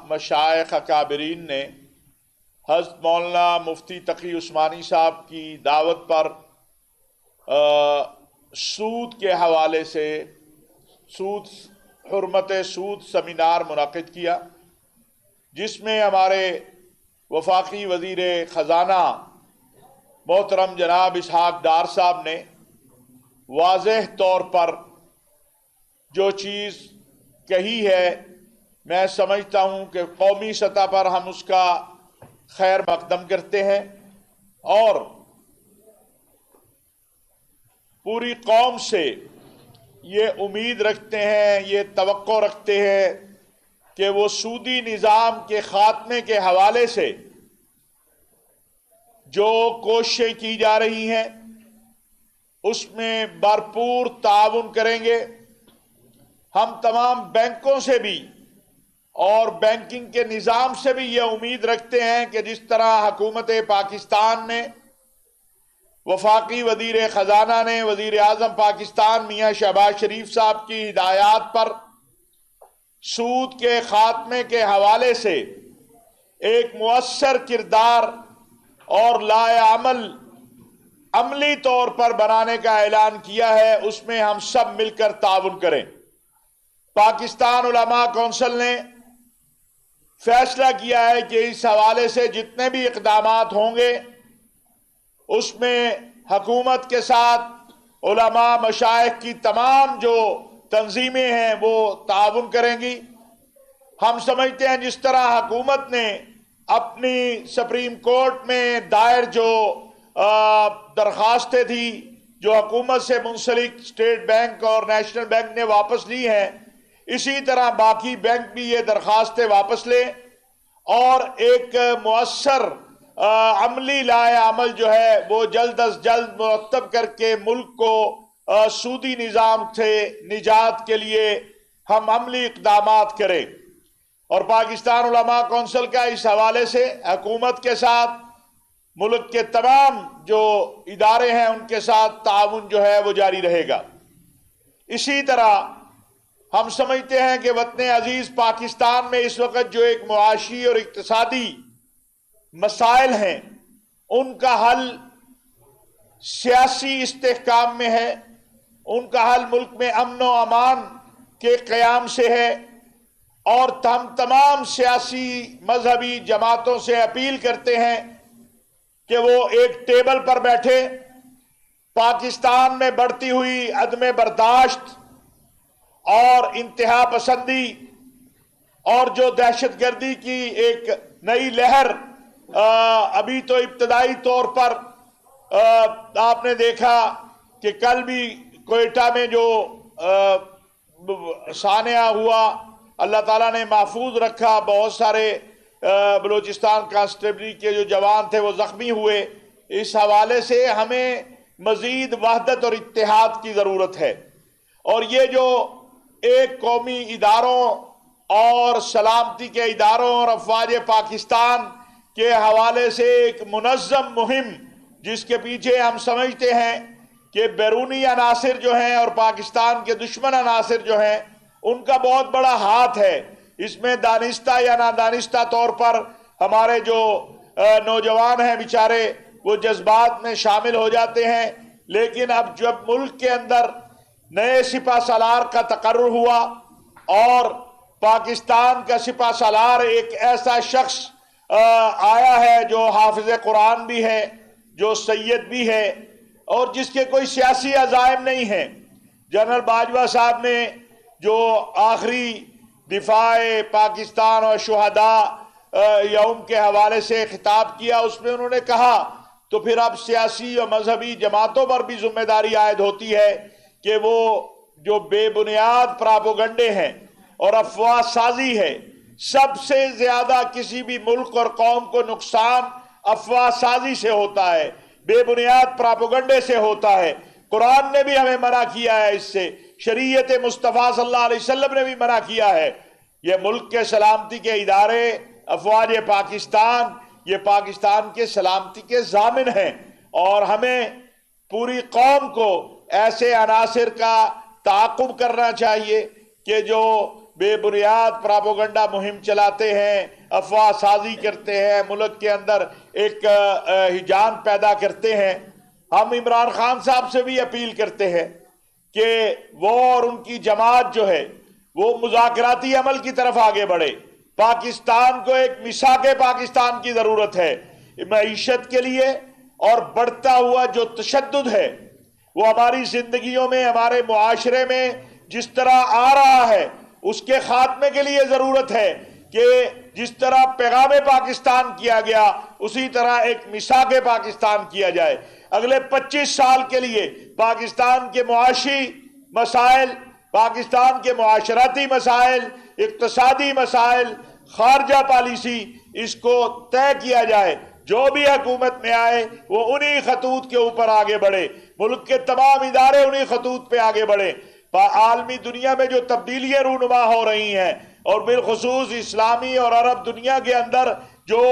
مشائخ اکابرین نے حضرت مولانا مفتی تقی عثمانی صاحب کی دعوت پر سود کے حوالے سے حرمت سود سیمینار منعقد کیا، جس میں ہمارے وفاقی وزیر خزانہ محترم جناب اسحاق ڈار صاحب نے واضح طور پر جو چیز کہی ہے، میں سمجھتا ہوں کہ قومی سطح پر ہم اس کا خیر مقدم کرتے ہیں اور پوری قوم سے یہ امید رکھتے ہیں، یہ توقع رکھتے ہیں کہ وہ سودی نظام کے خاتمے کے حوالے سے جو کوششیں کی جا رہی ہیں اس میں بھرپور تعاون کریں گے۔ ہم تمام بینکوں سے بھی اور بینکنگ کے نظام سے بھی یہ امید رکھتے ہیں کہ جس طرح حکومت پاکستان نے، وفاقی وزیر خزانہ نے، وزیر اعظم پاکستان میاں شہباز شریف صاحب کی ہدایات پر سود کے خاتمے کے حوالے سے ایک مؤثر کردار اور عملی طور پر بنانے کا اعلان کیا ہے، اس میں ہم سب مل کر تعاون کریں۔ پاکستان علماء کونسل نے فیصلہ کیا ہے کہ اس حوالے سے جتنے بھی اقدامات ہوں گے اس میں حکومت کے ساتھ علماء مشائخ کی تمام جو تنظیمیں ہیں وہ تعاون کریں گی۔ ہم سمجھتے ہیں جس طرح حکومت نے اپنی سپریم کورٹ میں دائر جو درخواستیں تھی جو حکومت سے منسلک اسٹیٹ بینک اور نیشنل بینک نے واپس لی ہیں، اسی طرح باقی بینک بھی یہ درخواستیں واپس لیں اور ایک مؤثر عملی لائحہ عمل جو ہے وہ جلد از جلد مرتب کر کے ملک کو سودی نظام سے نجات کے لیے ہم عملی اقدامات کریں۔ اور پاکستان علماء کونسل کا اس حوالے سے حکومت کے ساتھ ملک کے تمام جو ادارے ہیں ان کے ساتھ تعاون جو ہے وہ جاری رہے گا۔ اسی طرح ہم سمجھتے ہیں کہ وطن عزیز پاکستان میں اس وقت جو ایک معاشی اور اقتصادی مسائل ہیں ان کا حل سیاسی استحکام میں ہے، ان کا حل ملک میں امن و امان کے قیام سے ہے، اور ہم تمام سیاسی مذہبی جماعتوں سے اپیل کرتے ہیں کہ وہ ایک ٹیبل پر بیٹھے۔ پاکستان میں بڑھتی ہوئی عدم برداشت اور انتہا پسندی اور جو دہشت گردی کی ایک نئی لہر ابھی تو ابتدائی طور پر آپ نے دیکھا کہ کل بھی کوئٹہ میں جو سانحہ ہوا، اللہ تعالیٰ نے محفوظ رکھا، بہت سارے بلوچستان کانسٹیبلی کے جو جوان تھے وہ زخمی ہوئے۔ اس حوالے سے ہمیں مزید وحدت اور اتحاد کی ضرورت ہے، اور یہ جو ایک قومی اداروں اور سلامتی کے اداروں اور افواج پاکستان کے حوالے سے ایک منظم مہم جس کے پیچھے ہم سمجھتے ہیں کہ بیرونی عناصر جو ہیں اور پاکستان کے دشمن عناصر جو ہیں ان کا بہت بڑا ہاتھ ہے، اس میں دانستہ یا نادانستہ طور پر ہمارے جو نوجوان ہیں بیچارے وہ جذبات میں شامل ہو جاتے ہیں، لیکن اب جب ملک کے اندر نئے سپہ سالار کا تقرر ہوا اور پاکستان کا سپہ سالار ایک ایسا شخص آیا ہے جو حافظ قرآن بھی ہے، جو سید بھی ہے اور جس کے کوئی سیاسی عزائم نہیں ہیں۔ جنرل باجوہ صاحب نے جو آخری دفاع پاکستان اور شہداء یوم کے حوالے سے خطاب کیا، اس میں انہوں نے کہا تو پھر اب سیاسی اور مذہبی جماعتوں پر بھی ذمہ داری عائد ہوتی ہے کہ وہ جو بے بنیاد پراپوگنڈے ہیں اور افواہ سازی ہے، سب سے زیادہ کسی بھی ملک اور قوم کو نقصان افواہ سازی سے ہوتا ہے، بے بنیاد پراپوگنڈے سے ہوتا ہے۔ قرآن نے بھی ہمیں منع کیا ہے اس سے، شریعت مصطفیٰ صلی اللہ علیہ وسلم نے بھی منع کیا ہے۔ یہ ملک کے سلامتی کے ادارے افواج پاکستان یہ پاکستان کے سلامتی کے ضامن ہیں، اور ہمیں پوری قوم کو ایسے عناصر کا تعاقب کرنا چاہیے کہ جو بے بنیاد پراپوگنڈا مہم چلاتے ہیں، افواہ سازی کرتے ہیں، ملک کے اندر ایک ہیجان پیدا کرتے ہیں۔ ہم عمران خان صاحب سے بھی اپیل کرتے ہیں کہ وہ اور ان کی جماعت جو ہے وہ مذاکراتی عمل کی طرف آگے بڑھے۔ پاکستان کو ایک میثاق پاکستان کی ضرورت ہے معیشت کے لیے، اور بڑھتا ہوا جو تشدد ہے وہ ہماری زندگیوں میں، ہمارے معاشرے میں جس طرح آ رہا ہے، اس کے خاتمے کے لیے ضرورت ہے کہ جس طرح پیغام پاکستان کیا گیا اسی طرح ایک میثاق پاکستان کیا جائے۔ اگلے 25 سال کے لیے پاکستان کے معاشی مسائل، پاکستان کے معاشرتی مسائل، اقتصادی مسائل، خارجہ پالیسی، اس کو طے کیا جائے۔ جو بھی حکومت میں آئے وہ انہی خطوط کے اوپر آگے بڑھے، ملک کے تمام ادارے انہی خطوط پہ آگے بڑھے۔ عالمی دنیا میں جو تبدیلیاں رونما ہو رہی ہیں، اور بالخصوص اسلامی اور عرب دنیا کے اندر جو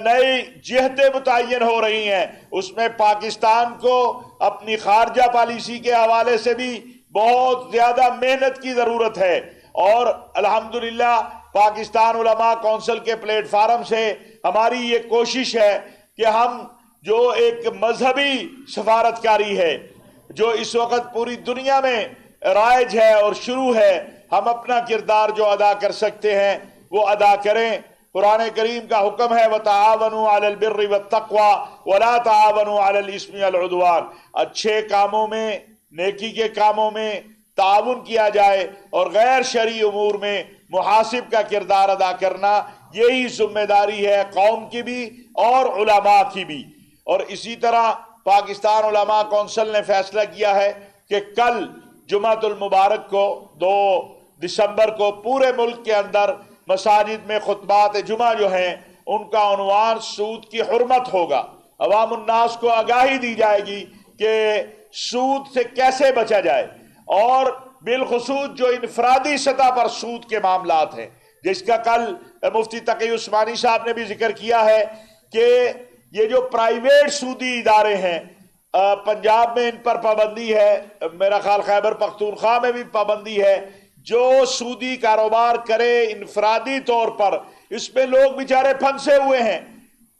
نئی جہتیں متعین ہو رہی ہیں، اس میں پاکستان کو اپنی خارجہ پالیسی کے حوالے سے بھی بہت زیادہ محنت کی ضرورت ہے۔ اور الحمدللہ پاکستان علماء کونسل کے پلیٹ فارم سے ہماری یہ کوشش ہے کہ ہم جو ایک مذہبی سفارتکاری ہے جو اس وقت پوری دنیا میں رائج ہے اور شروع ہے، ہم اپنا کردار جو ادا کر سکتے ہیں وہ ادا کریں۔ قرآن کریم کا حکم ہے وَتَعَاوَنُوا عَلَى الْبِرِّ وَالتَّقْوَى وَلَا تَعَاوَنُوا عَلَى الْإِثْمِ وَالْعُدْوَانِ۔ اچھے کاموں میں، نیکی کے کاموں میں تعاون کیا جائے، اور غیر شرعی امور میں محاسب کا کردار ادا کرنا، یہی ذمہ داری ہے قوم کی بھی اور علماء کی بھی۔ اور اسی طرح پاکستان علماء کونسل نے فیصلہ کیا ہے کہ کل جمعۃ المبارک کو 2 دسمبر کو پورے ملک کے اندر مساجد میں خطبات جمعہ جو ہیں ان کا عنوان سود کی حرمت ہوگا۔ عوام الناس کو آگاہی دی جائے گی کہ سود سے کیسے بچا جائے، اور بالخصوص جو انفرادی سطح پر سود کے معاملات ہیں، جس کا کل مفتی تقی عثمانی صاحب نے بھی ذکر کیا ہے کہ یہ جو پرائیویٹ سودی ادارے ہیں، پنجاب میں ان پر پابندی ہے، میرا خیال خیبر پختونخوا میں بھی پابندی ہے۔ جو سودی کاروبار کرے انفرادی طور پر، اس میں لوگ بیچارے پھنسے ہوئے ہیں،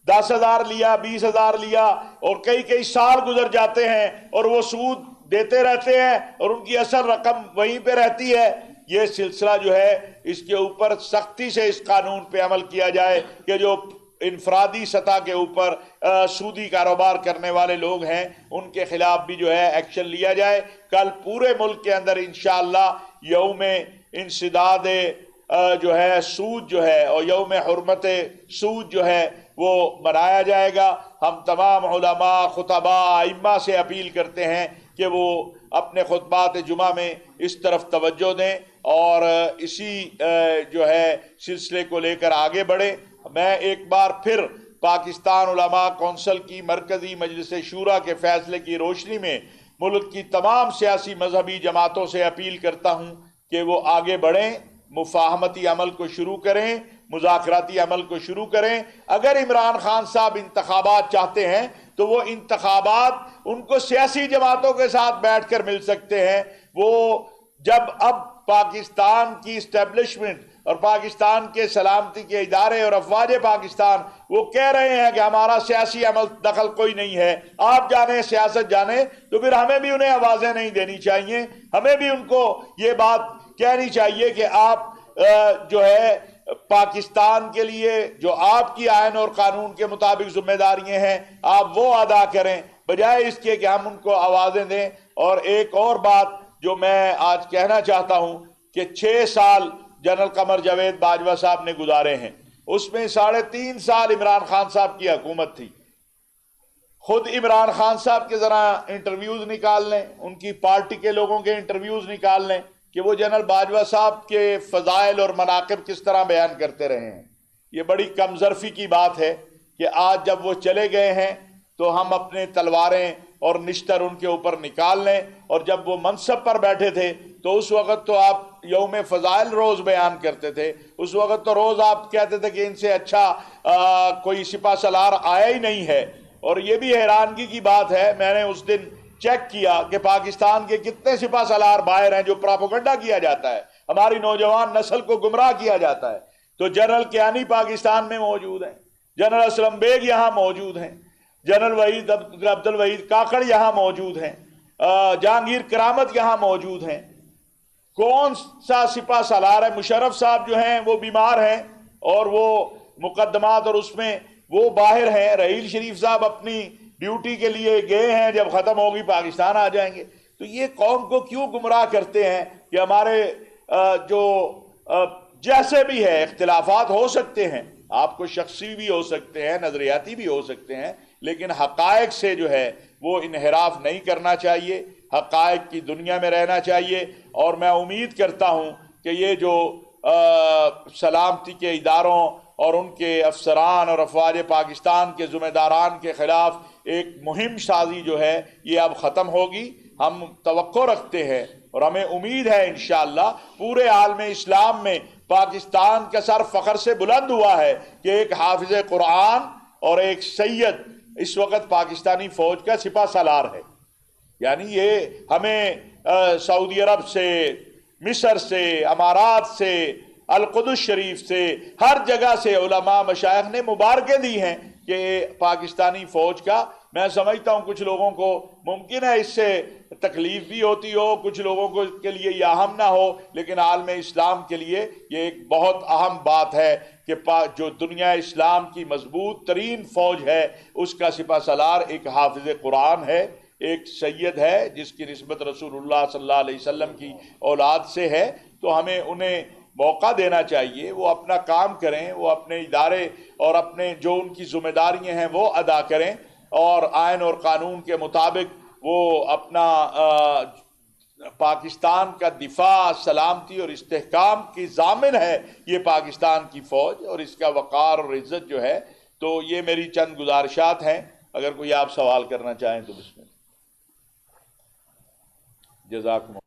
10,000 لیا، 20,000 لیا، اور کئی سال گزر جاتے ہیں اور وہ سود دیتے رہتے ہیں اور ان کی اصل رقم وہیں پہ رہتی ہے۔ یہ سلسلہ جو ہے اس کے اوپر سختی سے اس قانون پہ عمل کیا جائے کہ جو انفرادی سطح کے اوپر سودی کاروبار کرنے والے لوگ ہیں ان کے خلاف بھی جو ہے ایکشن لیا جائے۔ کل پورے ملک کے اندر انشاءاللہ یوم انسداد جو ہے سود جو ہے اور یوم حرمت سود جو ہے وہ منایا جائے گا۔ ہم تمام علماء، خطباء، ائمہ سے اپیل کرتے ہیں کہ وہ اپنے خطبات جمعہ میں اس طرف توجہ دیں اور اسی جو ہے سلسلے کو لے کر آگے بڑھیں۔ میں ایک بار پھر پاکستان علماء کونسل کی مرکزی مجلس شورا کے فیصلے کی روشنی میں ملک کی تمام سیاسی مذہبی جماعتوں سے اپیل کرتا ہوں کہ وہ آگے بڑھیں، مفاہمتی عمل کو شروع کریں، مذاکراتی عمل کو شروع کریں۔ اگر عمران خان صاحب انتخابات چاہتے ہیں تو وہ انتخابات ان کو سیاسی جماعتوں کے ساتھ بیٹھ کر مل سکتے ہیں۔ وہ جب اب پاکستان کی اسٹیبلشمنٹ اور پاکستان کے سلامتی کے ادارے اور افواج پاکستان وہ کہہ رہے ہیں کہ ہمارا سیاسی عمل دخل کوئی نہیں ہے، آپ جانیں سیاست جانیں، تو پھر ہمیں بھی انہیں آوازیں نہیں دینی چاہیے، ہمیں بھی ان کو یہ بات کہنی چاہیے کہ آپ جو ہے پاکستان کے لیے جو آپ کی آئین اور قانون کے مطابق ذمہ داریاں ہیں آپ وہ ادا کریں، بجائے اس کے کہ ہم ان کو آوازیں دیں۔ اور ایک اور بات جو میں آج کہنا چاہتا ہوں کہ 6 سال جنرل قمر جاوید باجوہ صاحب نے گزارے ہیں، اس میں 3.5 سال عمران خان صاحب کی حکومت تھی۔ خود عمران خان صاحب کے ذرا انٹرویوز نکال لیں، ان کی پارٹی کے لوگوں کے انٹرویوز نکال لیں کہ وہ جنرل باجوہ صاحب کے فضائل اور مناقب کس طرح بیان کرتے رہے ہیں۔ یہ بڑی کم ظرفی کی بات ہے کہ آج جب وہ چلے گئے ہیں تو ہم اپنے تلواریں اور نشتر ان کے اوپر نکال لیں، اور جب وہ منصب پر بیٹھے تھے تو اس وقت تو آپ یوم فضائل روز بیان کرتے تھے، اس وقت تو روز آپ کہتے تھے کہ ان سے اچھا کوئی سپہ سالار آیا ہی نہیں ہے۔ اور یہ بھی حیرانگی کی بات ہے، میں نے اس دن چیک کیا کہ پاکستان کے کتنے سپہ سالار باہر ہیں جو پراپوگنڈا کیا جاتا ہے، ہماری نوجوان نسل کو گمراہ کیا جاتا ہے. تو جنرل کیانی پاکستان میں موجود ہیں, جنرل اسلم بیگ یہاں موجود ہیں, جنرل وحید عبد الوحید کاکڑ یہاں موجود ہیں, جہانگیر کرامت یہاں موجود ہیں. کون سا سپاہ سالار ہے؟ مشرف صاحب جو ہیں وہ بیمار ہیں اور وہ مقدمات اور اس میں وہ باہر ہیں. رحیل شریف صاحب اپنی ڈیوٹی کے لیے گئے ہیں, جب ختم ہوگی پاکستان آ جائیں گے. تو یہ قوم کو کیوں گمراہ کرتے ہیں کہ ہمارے جو جیسے بھی ہے اختلافات ہو سکتے ہیں, آپ کو شخصی بھی ہو سکتے ہیں, نظریاتی بھی ہو سکتے ہیں, لیکن حقائق سے جو ہے وہ انحراف نہیں کرنا چاہیے, حقائق کی دنیا میں رہنا چاہیے. اور میں امید کرتا ہوں کہ یہ جو سلامتی کے اداروں اور ان کے افسران اور افواج پاکستان کے ذمہ داران کے خلاف ایک مہم سازی جو ہے یہ اب ختم ہوگی. ہم توقع رکھتے ہیں اور ہمیں امید ہے انشاءاللہ پورے عالم اسلام میں پاکستان کا سر فخر سے بلند ہوا ہے کہ ایک حافظ قرآن اور ایک سید اس وقت پاکستانی فوج کا سپہ سالار ہے. یعنی یہ ہمیں سعودی عرب سے, مصر سے, امارات سے, القدس شریف سے, ہر جگہ سے علماء مشائخ نے مبارکیں دی ہیں کہ پاکستانی فوج کا. میں سمجھتا ہوں کچھ لوگوں کو ممکن ہے اس سے تکلیف بھی ہوتی ہو, کچھ لوگوں کو کے لیے یہ اہم نہ ہو, لیکن عالم اسلام کے لیے یہ ایک بہت اہم بات ہے کہ جو دنیا اسلام کی مضبوط ترین فوج ہے اس کا سپہ سالار ایک حافظ قرآن ہے, ایک سید ہے جس کی نسبت رسول اللہ صلی اللہ علیہ وسلم کی اولاد سے ہے. تو ہمیں انہیں موقع دینا چاہیے, وہ اپنا کام کریں, وہ اپنے ادارے اور اپنے جو ان کی ذمہ داریاں ہیں وہ ادا کریں, اور آئین اور قانون کے مطابق وہ اپنا پاکستان کا دفاع, سلامتی اور استحکام کی ضامن ہے یہ پاکستان کی فوج, اور اس کا وقار اور عزت جو ہے. تو یہ میری چند گزارشات ہیں, اگر کوئی آپ سوال کرنا چاہیں تو بسم اللہ. جزاکم